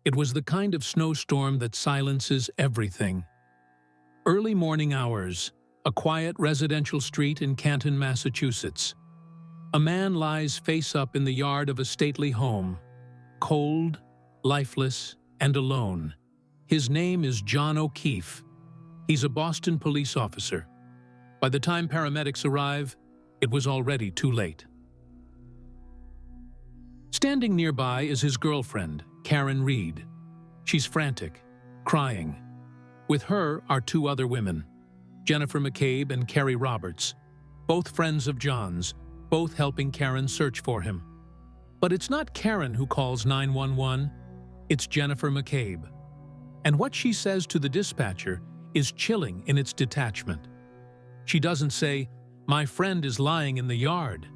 It was the kind of snowstorm that silences everything. Early morning hours, a quiet residential street in Canton, Massachusetts. A man lies face up in the yard of a stately home, cold, lifeless, and alone. His name is John O'Keefe. He's a Boston police officer. By the time paramedics arrive, it was already too late. Standing nearby is his girlfriend, Karen Reed. She's frantic, crying. With her are two other women, Jennifer McCabe and Carrie Roberts, both friends of John's, both helping Karen search for him. But it's not Karen who calls 911, it's Jennifer McCabe. And what she says to the dispatcher is chilling in its detachment. She doesn't say, "My friend is lying in the yard."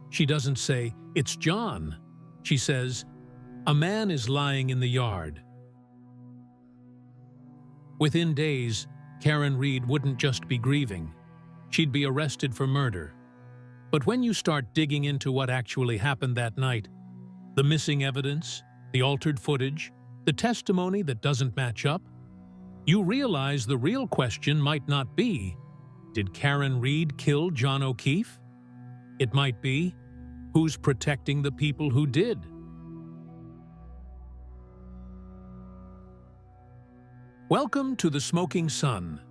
She doesn't say, "It's John." She says, "A man is lying in the yard." Within days, Karen Reed wouldn't just be grieving. She'd be arrested for murder. But when you start digging into what actually happened that night, the missing evidence, the altered footage, the testimony that doesn't match up, you realize the real question might not be, did Karen Reed kill John O'Keefe? It might be, who's protecting the people who did? Welcome to The Smoking Sun,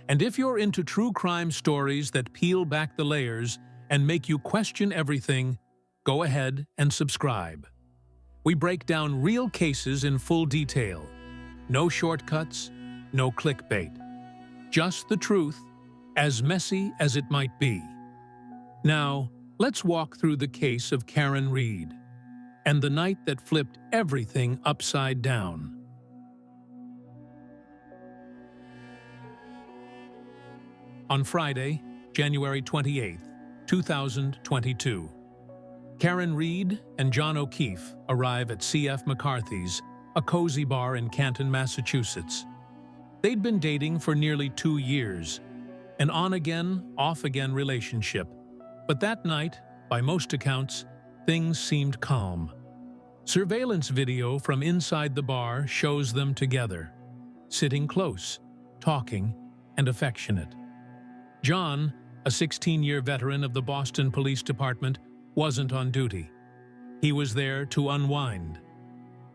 and if you're into true crime stories that peel back the layers and make you question everything, go ahead and subscribe. We break down real cases in full detail. No shortcuts, no clickbait. Just the truth, as messy as it might be. Now, let's walk through the case of Karen Reed and the night that flipped everything upside down. On Friday, January 28, 2022, Karen Reed and John O'Keefe arrive at C.F. McCarthy's, a cozy bar in Canton, Massachusetts. They'd been dating for nearly 2 years, an on-again, off-again relationship. But that night, by most accounts, things seemed calm. Surveillance video from inside the bar shows them together, sitting close, talking, and affectionate. John, a 16-year veteran of the Boston Police Department, wasn't on duty. He was there to unwind.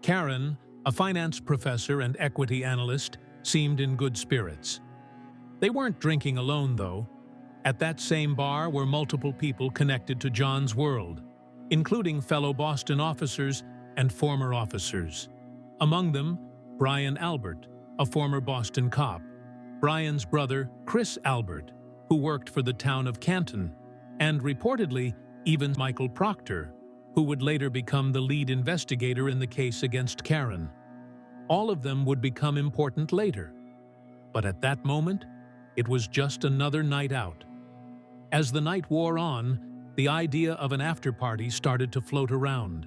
Karen, a finance professor and equity analyst, seemed in good spirits. They weren't drinking alone, though. At that same bar were multiple people connected to John's world, including fellow Boston officers and former officers. Among them, Brian Albert, a former Boston cop, Brian's brother, Chris Albert, who worked for the town of Canton, and reportedly even Michael Proctor, who would later become the lead investigator in the case against Karen. All of them would become important later. But at that moment, it was just another night out. As the night wore on, the idea of an after-party started to float around.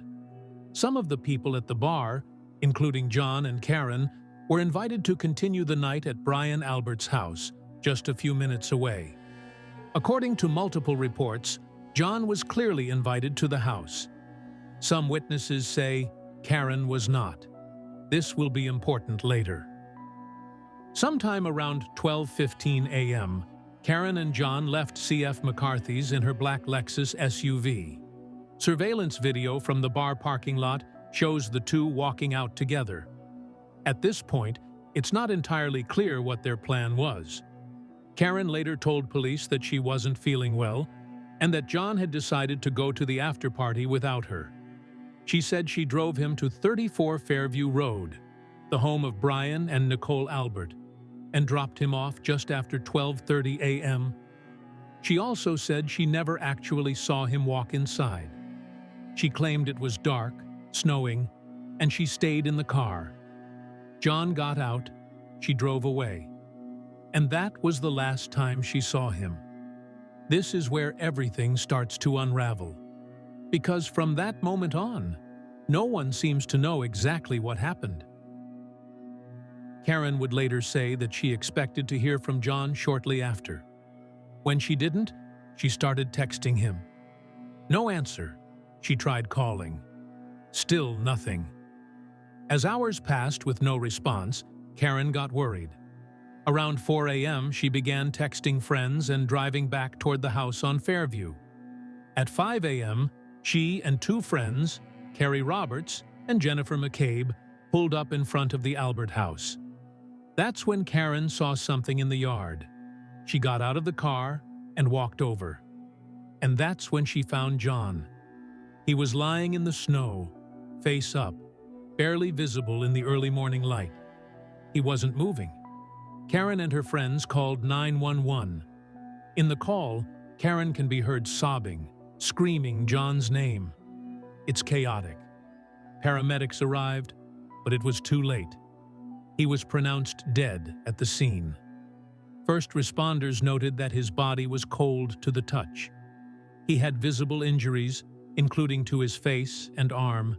Some of the people at the bar, including John and Karen, were invited to continue the night at Brian Albert's house, just a few minutes away. According to multiple reports, John was clearly invited to the house. Some witnesses say Karen was not. This will be important later. Sometime around 12:15 a.m., Karen and John left C.F. McCarthy's in her black Lexus SUV. Surveillance video from the bar parking lot shows the two walking out together. At this point, it's not entirely clear what their plan was. Karen later told police that she wasn't feeling well and that John had decided to go to the after-party without her. She said she drove him to 34 Fairview Road, the home of Brian and Nicole Albert, and dropped him off just after 12:30 a.m. She also said she never actually saw him walk inside. She claimed it was dark, snowing, and she stayed in the car. John got out, she drove away. And that was the last time she saw him. This is where everything starts to unravel. Because from that moment on, no one seems to know exactly what happened. Karen would later say that she expected to hear from John shortly after. When she didn't, she started texting him. No answer. She tried calling. Still nothing. As hours passed with no response, Karen got worried. Around 4 a.m., she began texting friends and driving back toward the house on Fairview. At 5 a.m., she and two friends, Carrie Roberts and Jennifer McCabe, pulled up in front of the Albert house. That's when Karen saw something in the yard. She got out of the car and walked over. And that's when she found John. He was lying in the snow, face up, barely visible in the early morning light. He wasn't moving. Karen and her friends called 911. In the call, Karen can be heard sobbing, screaming John's name. It's chaotic. Paramedics arrived, but it was too late. He was pronounced dead at the scene. First responders noted that his body was cold to the touch. He had visible injuries, including to his face and arm,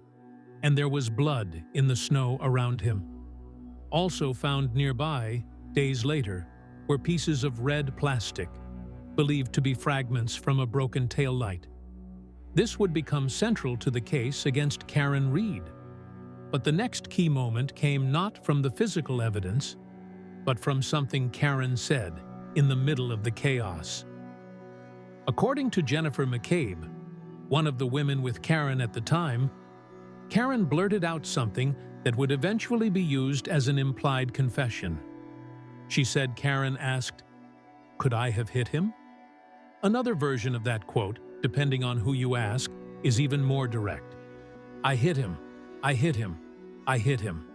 and there was blood in the snow around him. Also found nearby, days later, were pieces of red plastic, believed to be fragments from a broken taillight. This would become central to the case against Karen Reed. But the next key moment came not from the physical evidence, but from something Karen said in the middle of the chaos. According to Jennifer McCabe, one of the women with Karen at the time, Karen blurted out something that would eventually be used as an implied confession. She said Karen asked, "Could I have hit him?" Another version of that quote, depending on who you ask, is even more direct. "I hit him. I hit him. I hit him."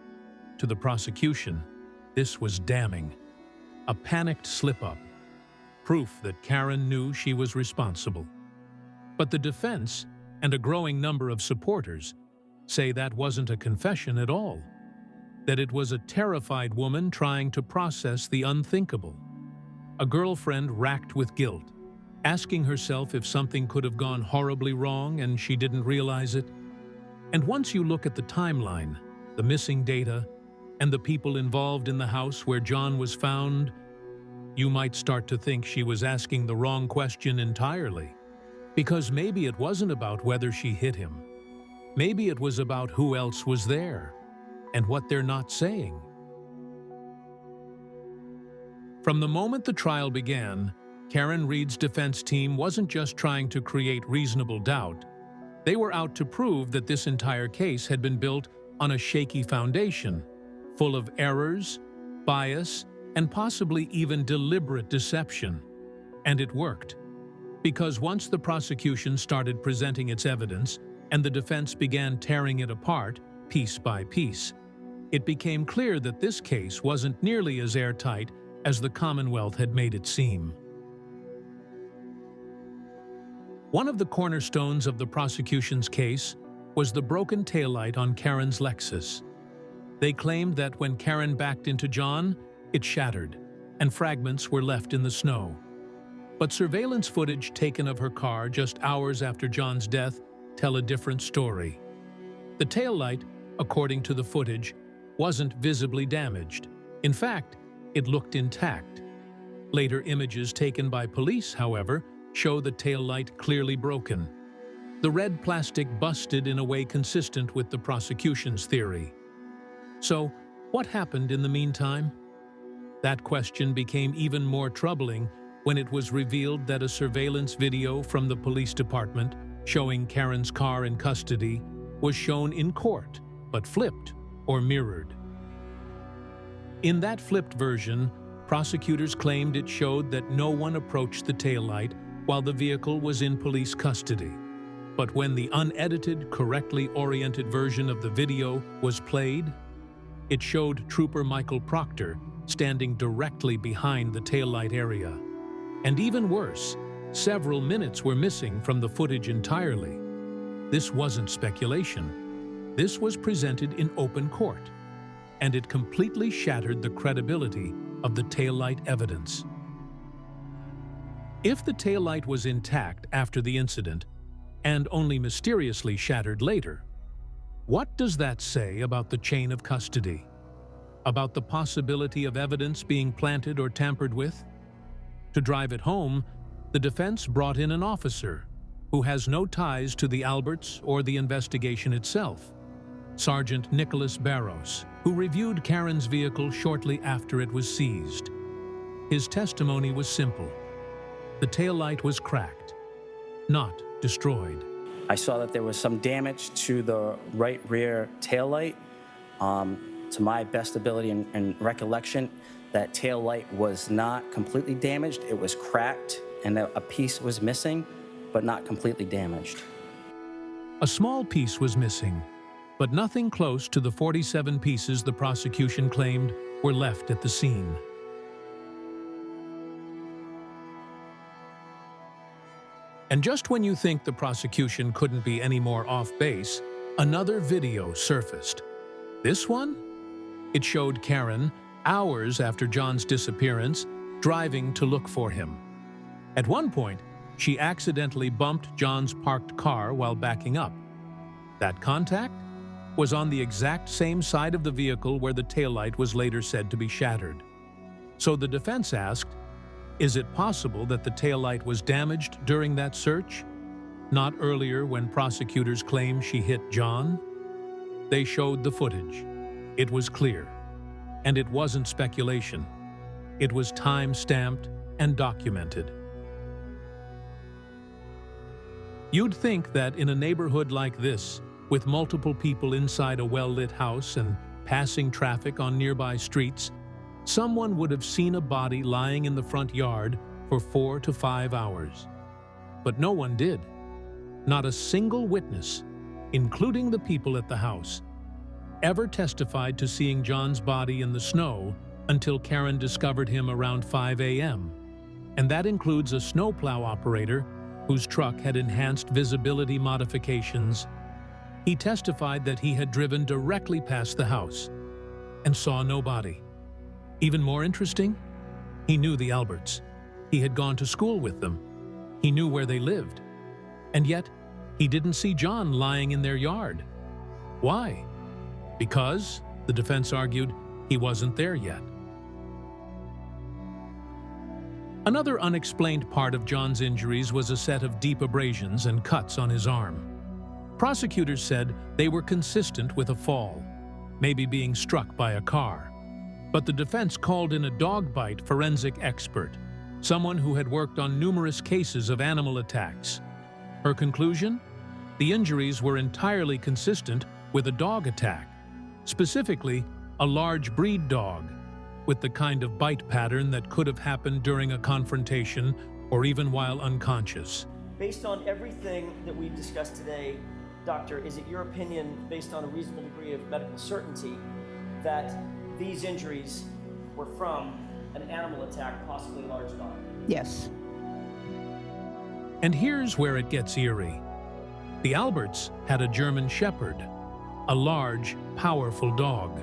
To the prosecution, this was damning. A panicked slip-up. Proof that Karen knew she was responsible. But the defense, and a growing number of supporters, say that wasn't a confession at all. That it was a terrified woman trying to process the unthinkable. A girlfriend racked with guilt, asking herself if something could have gone horribly wrong and she didn't realize it. And once you look at the timeline, the missing data, and the people involved in the house where John was found, you might start to think she was asking the wrong question entirely. Because maybe it wasn't about whether she hit him. Maybe it was about who else was there, and what they're not saying. From the moment the trial began, Karen Reed's defense team wasn't just trying to create reasonable doubt. They were out to prove that this entire case had been built on a shaky foundation, full of errors, bias, and possibly even deliberate deception. And it worked. Because once the prosecution started presenting its evidence and the defense began tearing it apart, piece by piece, it became clear that this case wasn't nearly as airtight as the Commonwealth had made it seem. One of the cornerstones of the prosecution's case was the broken taillight on Karen's Lexus. They claimed that when Karen backed into John, it shattered, and fragments were left in the snow. But surveillance footage taken of her car just hours after John's death tell a different story. The taillight, according to the footage, wasn't visibly damaged. In fact, it looked intact. Later images taken by police, however, show the taillight clearly broken. The red plastic busted in a way consistent with the prosecution's theory. So, what happened in the meantime? That question became even more troubling when it was revealed that a surveillance video from the police department showing Karen's car in custody was shown in court, but flipped or mirrored. In that flipped version, prosecutors claimed it showed that no one approached the taillight while the vehicle was in police custody. But when the unedited, correctly oriented version of the video was played, it showed Trooper Michael Proctor standing directly behind the taillight area. And even worse, several minutes were missing from the footage entirely. This wasn't speculation. This was presented in open court, and it completely shattered the credibility of the taillight evidence. If the taillight was intact after the incident, and only mysteriously shattered later, what does that say about the chain of custody? About the possibility of evidence being planted or tampered with? To drive it home, the defense brought in an officer who has no ties to the Alberts or the investigation itself. Sergeant Nicholas Barros, who reviewed Karen's vehicle shortly after it was seized. His testimony was simple. The taillight was cracked, not destroyed. I saw that there was some damage to the right rear taillight. To my best ability and recollection, that taillight was not completely damaged. It was cracked and a piece was missing, but not completely damaged. A small piece was missing, but nothing close to the 47 pieces the prosecution claimed were left at the scene. And just when you think the prosecution couldn't be any more off base, another video surfaced. This one? It showed Karen, hours after John's disappearance, driving to look for him. At one point, she accidentally bumped John's parked car while backing up. That contact was on the exact same side of the vehicle where the taillight was later said to be shattered. So the defense asked, is it possible that the taillight was damaged during that search? Not earlier when prosecutors claimed she hit John? They showed the footage. It was clear. And it wasn't speculation. It was time-stamped and documented. You'd think that in a neighborhood like this, with multiple people inside a well-lit house and passing traffic on nearby streets, someone would have seen a body lying in the front yard for 4 to 5 hours. But no one did. Not a single witness, including the people at the house, ever testified to seeing John's body in the snow until Karen discovered him around 5 a.m. And that includes a snowplow operator whose truck had enhanced visibility modifications. He testified that he had driven directly past the house and saw no body. Even more interesting, he knew the Alberts. He had gone to school with them. He knew where they lived. And yet, he didn't see John lying in their yard. Why? Because, the defense argued, he wasn't there yet. Another unexplained part of John's injuries was a set of deep abrasions and cuts on his arm. Prosecutors said they were consistent with a fall, maybe being struck by a car. But the defense called in a dog bite forensic expert, someone who had worked on numerous cases of animal attacks. Her conclusion? The injuries were entirely consistent with a dog attack, specifically a large breed dog, with the kind of bite pattern that could have happened during a confrontation or even while unconscious. Based on everything that we've discussed today, Doctor, is it your opinion, based on a reasonable degree of medical certainty, that these injuries were from an animal attack, possibly a large dog? Yes. And here's where it gets eerie. The Alberts had a German Shepherd, a large, powerful dog.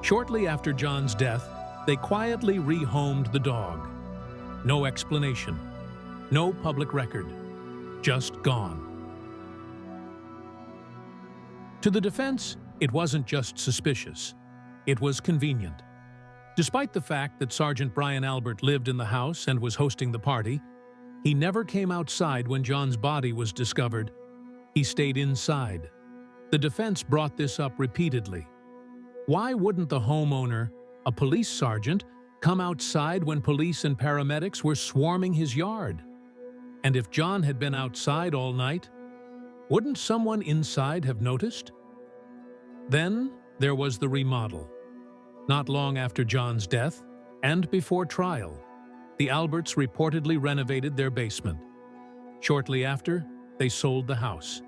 Shortly after John's death, they quietly rehomed the dog. No explanation, no public record, just gone. To the defense, it wasn't just suspicious. It was convenient. Despite the fact that Sergeant Brian Albert lived in the house and was hosting the party, he never came outside when John's body was discovered. He stayed inside. The defense brought this up repeatedly. Why wouldn't the homeowner, a police sergeant, come outside when police and paramedics were swarming his yard? And if John had been outside all night, wouldn't someone inside have noticed? Then there was the remodel. Not long after John's death, and before trial, the Alberts reportedly renovated their basement. Shortly after, they sold the house.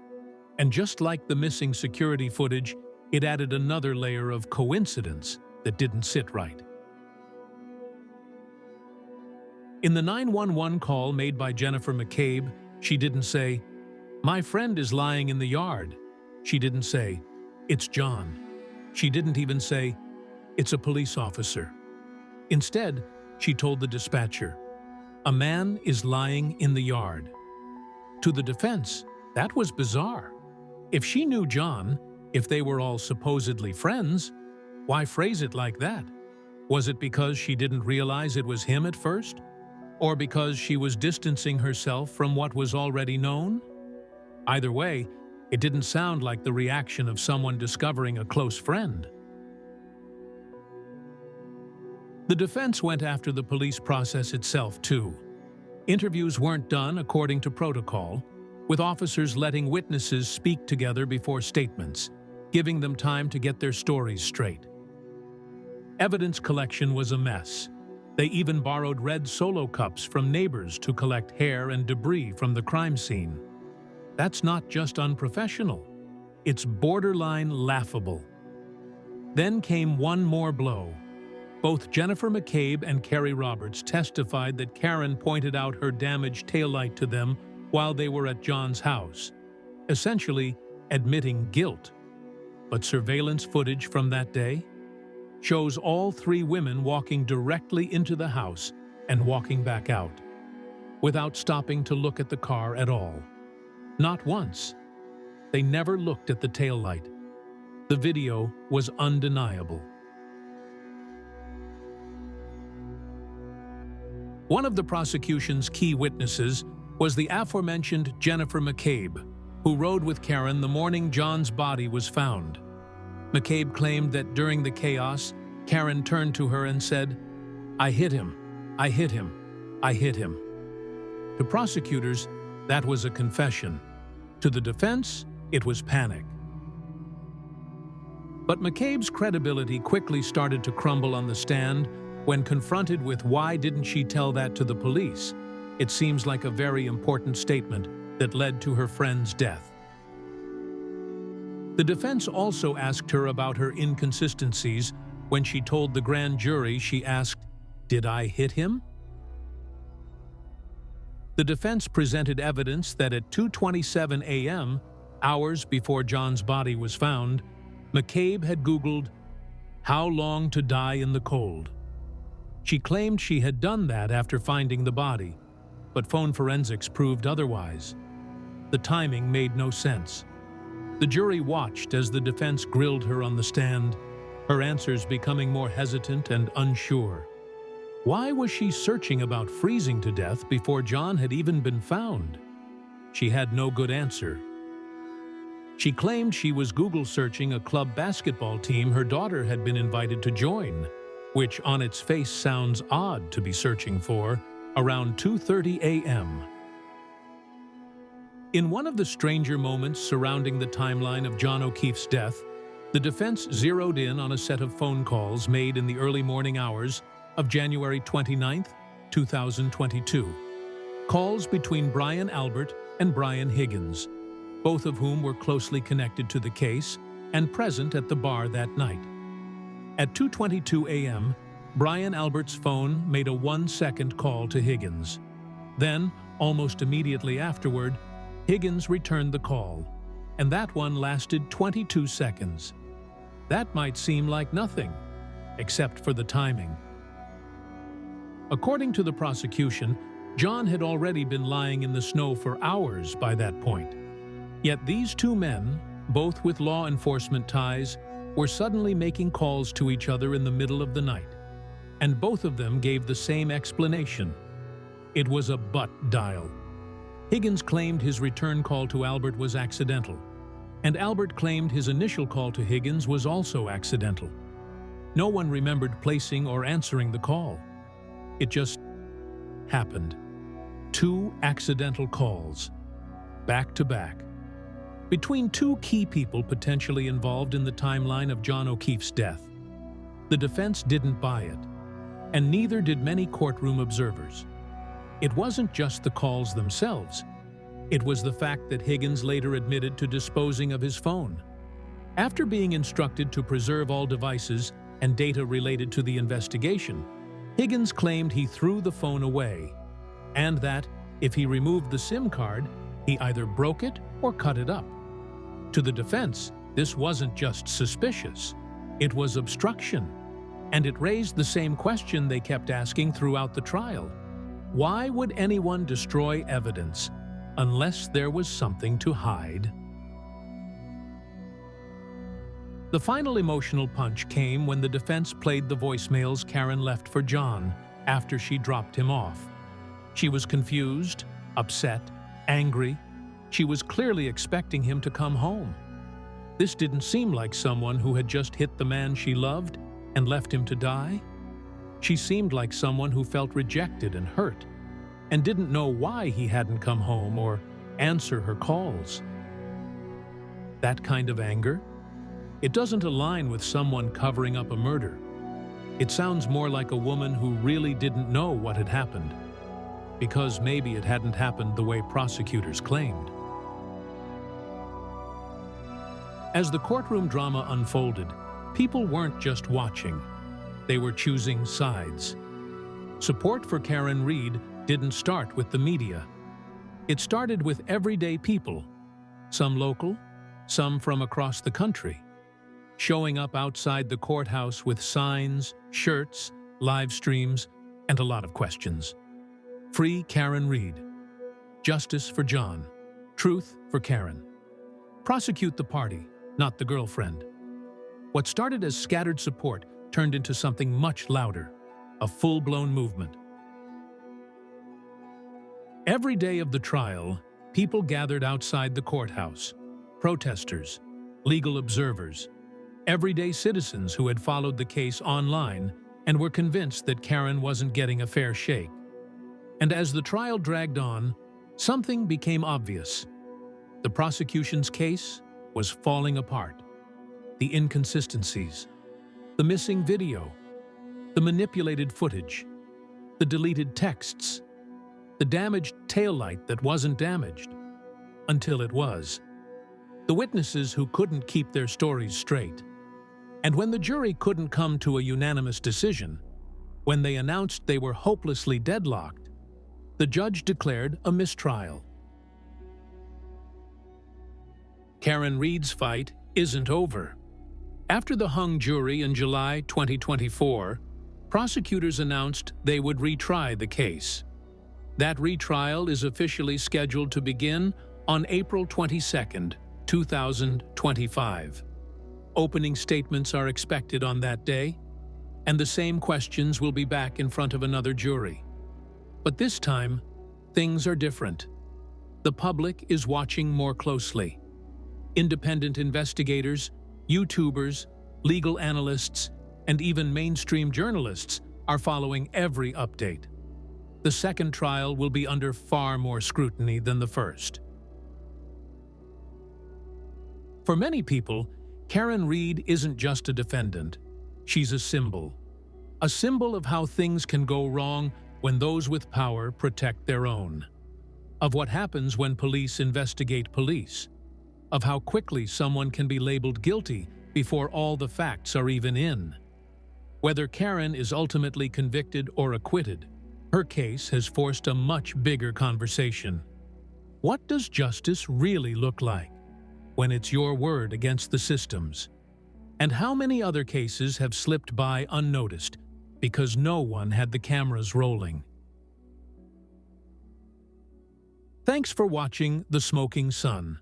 And just like the missing security footage, it added another layer of coincidence that didn't sit right. In the 911 call made by Jennifer McCabe, she didn't say, "My friend is lying in the yard." She didn't say, "It's John." She didn't even say, "It's a police officer." Instead, she told the dispatcher, "A man is lying in the yard." To the defense, that was bizarre. If she knew John, if they were all supposedly friends, why phrase it like that? Was it because she didn't realize it was him at first? Or because she was distancing herself from what was already known? Either way, It didn't sound like the reaction of someone discovering a close friend. The defense went after the police process itself, too. Interviews weren't done according to protocol, with officers letting witnesses speak together before statements, giving them time to get their stories straight. Evidence collection was a mess. They even borrowed red Solo cups from neighbors to collect hair and debris from the crime scene. That's not just unprofessional, it's borderline laughable. Then came one more blow. Both Jennifer McCabe and Carrie Roberts testified that Karen pointed out her damaged taillight to them while they were at John's house, essentially admitting guilt. But surveillance footage from that day shows all three women walking directly into the house and walking back out, without stopping to look at the car at all. Not once. They never looked at the taillight. The video was undeniable. One of the prosecution's key witnesses was the aforementioned Jennifer McCabe, who rode with Karen the morning John's body was found. McCabe claimed that during the chaos, Karen turned to her and said, "I hit him, I hit him, I hit him." To prosecutors, that was a confession. To the defense, it was panic. But McCabe's credibility quickly started to crumble on the stand when confronted with why didn't she tell that to the police. It seems like a very important statement that led to her friend's death. The defense also asked her about her inconsistencies when she told the grand jury. She asked, "Did I hit him?" The defense presented evidence that at 2:27 a.m., hours before John's body was found, McCabe had Googled, "How long to die in the cold?" She claimed she had done that after finding the body, but phone forensics proved otherwise. The timing made no sense. The jury watched as the defense grilled her on the stand, her answers becoming more hesitant and unsure. Why was she searching about freezing to death before John had even been found? She had no good answer. She claimed she was Google searching a club basketball team her daughter had been invited to join, which on its face sounds odd to be searching for, around 2:30 a.m. In one of the stranger moments surrounding the timeline of John O'Keefe's death, the defense zeroed in on a set of phone calls made in the early morning hours of January 29, 2022. Calls between Brian Albert and Brian Higgins, both of whom were closely connected to the case and present at the bar that night. At 2:22 a.m., Brian Albert's phone made a 1-second call to Higgins. Then, almost immediately afterward, Higgins returned the call, and that one lasted 22 seconds. That might seem like nothing, except for the timing. According to the prosecution, John had already been lying in the snow for hours by that point. Yet these two men, both with law enforcement ties, were suddenly making calls to each other in the middle of the night, and both of them gave the same explanation. It was a butt dial. Higgins claimed his return call to Albert was accidental, and Albert claimed his initial call to Higgins was also accidental. No one remembered placing or answering the call. It just happened. 2 accidental calls, back to back, between 2 key people potentially involved in the timeline of John O'Keefe's death. The defense didn't buy it, and neither did many courtroom observers. It wasn't just the calls themselves. It was the fact that Higgins later admitted to disposing of his phone. After being instructed to preserve all devices and data related to the investigation, Higgins claimed he threw the phone away, and that, if he removed the SIM card, he either broke it or cut it up. To the defense, this wasn't just suspicious, it was obstruction, and it raised the same question they kept asking throughout the trial. Why would anyone destroy evidence unless there was something to hide? The final emotional punch came when the defense played the voicemails Karen left for John after she dropped him off. She was confused, upset, angry. She was clearly expecting him to come home. This didn't seem like someone who had just hit the man she loved and left him to die. She seemed like someone who felt rejected and hurt, and didn't know why he hadn't come home or answer her calls. That kind of anger? It doesn't align with someone covering up a murder. It sounds more like a woman who really didn't know what had happened, because maybe it hadn't happened the way prosecutors claimed. As the courtroom drama unfolded, people weren't just watching. They were choosing sides. Support for Karen Reed didn't start with the media. It started with everyday people, some local, some from across the country, showing up outside the courthouse with signs, shirts, live streams, and a lot of questions. Free Karen Reed. Justice for John. Truth for Karen. Prosecute the party, not the girlfriend. What started as scattered support turned into something much louder, a full-blown movement. Every day of the trial, people gathered outside the courthouse, protesters, legal observers, everyday citizens who had followed the case online and were convinced that Karen wasn't getting a fair shake. And as the trial dragged on, something became obvious. The prosecution's case was falling apart. The inconsistencies, the missing video, the manipulated footage, the deleted texts, the damaged taillight that wasn't damaged, until it was. The witnesses who couldn't keep their stories straight. And when the jury couldn't come to a unanimous decision, when they announced they were hopelessly deadlocked, the judge declared a mistrial. Karen Reed's fight isn't over. After the hung jury in July 2024, prosecutors announced they would retry the case. That retrial is officially scheduled to begin on April 22, 2025. Opening statements are expected on that day, and the same questions will be back in front of another jury. But this time, things are different. The public is watching more closely. Independent investigators, YouTubers, legal analysts, and even mainstream journalists are following every update. The second trial will be under far more scrutiny than the first. For many people, Karen Reed isn't just a defendant. She's a symbol of how things can go wrong when those with power protect their own, of what happens when police investigate police, of how quickly someone can be labeled guilty before all the facts are even in. Whether Karen is ultimately convicted or acquitted, her case has forced a much bigger conversation. What does justice really look like when it's your word against the system's? And how many other cases have slipped by unnoticed because no one had the cameras rolling? Thanks for watching The Smoking Sun.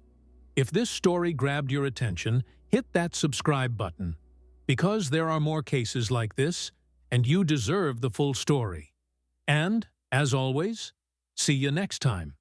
If this story grabbed your attention, hit that subscribe button, because there are more cases like this, and you deserve the full story. And, as always, see you next time.